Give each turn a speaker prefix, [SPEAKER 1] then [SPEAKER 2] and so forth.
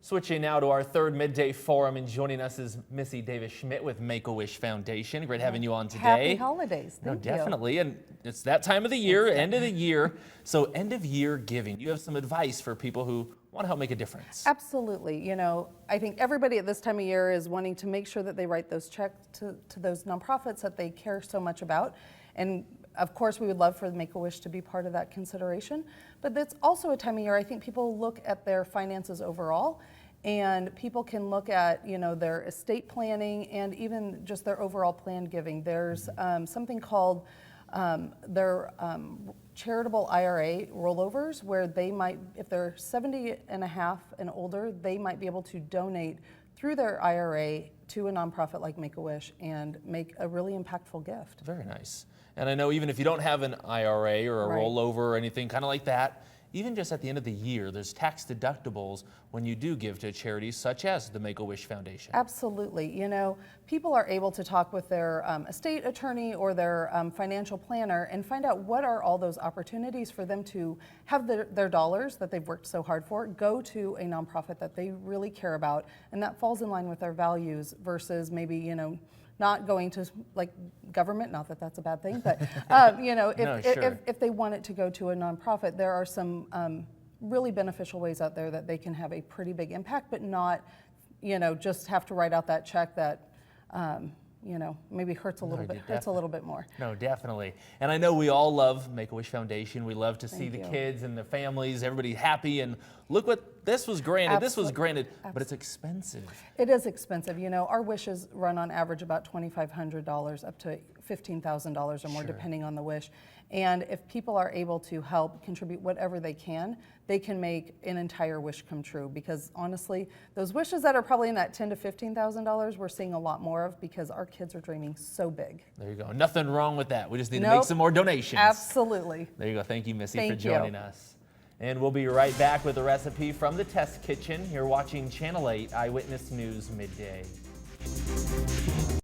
[SPEAKER 1] Switching now to our third Midday Forum, and joining us is Missy Davis-Schmidt with Make-A-Wish Foundation. Great having you on today.
[SPEAKER 2] Happy holidays.
[SPEAKER 1] No,
[SPEAKER 2] Thank you.
[SPEAKER 1] definitely. And it's that time of the year, end of the year. So end of year giving. You have some advice for people who want to help make a difference.
[SPEAKER 2] Absolutely. You know, I think everybody at this time of year is wanting to make sure that they write those checks to those nonprofits that they care so much about. And of course, we would love for Make-A-Wish to be part of that consideration. But it's also a time of year I think people look at their finances overall, and people can look at, you know, their estate planning and even just their overall planned giving. There's something called their charitable IRA rollovers, where they might, if they're 70 and a half and older, they might be able to donate through their IRA to a nonprofit like Make-A-Wish and make a really impactful gift.
[SPEAKER 1] Very nice. And I know even if you don't have an IRA or a rollover or anything kind of like that, even just at the end of the year, there's tax deductibles when you do give to charities such as the Make-A-Wish Foundation.
[SPEAKER 2] Absolutely. You know, people are able to talk with their estate attorney or their financial planner and find out what are all those opportunities for them to have their dollars that they've worked so hard for go to a nonprofit that they really care about, and that falls in line with their values versus maybe, you know, not going to like government, not that that's a bad thing, but you know, if they want it to go to a nonprofit, there are some really beneficial ways out there that they can have a pretty big impact, but not, you know, just have to write out that check that, you know, maybe hurts a little bit more.
[SPEAKER 1] No, definitely. And I know we all love Make-A-Wish Foundation. We love to see the kids and the families, everybody happy. And look what this was granted. This was granted, but it's expensive.
[SPEAKER 2] It is expensive. You know, our wishes run on average about $2,500 up to $15,000 or more, depending on the wish. And if people are able to help contribute whatever they can make an entire wish come true. Because honestly, those wishes that are probably in that $10,000 to $15,000, we're seeing a lot more of because our kids are dreaming so big.
[SPEAKER 1] There you go. Nothing wrong with that. We just need to make some more donations.
[SPEAKER 2] Absolutely.
[SPEAKER 1] There you go. Thank you, Missy, for joining us. And we'll be right back with a recipe from the test kitchen. You're watching Channel 8 Eyewitness News Midday.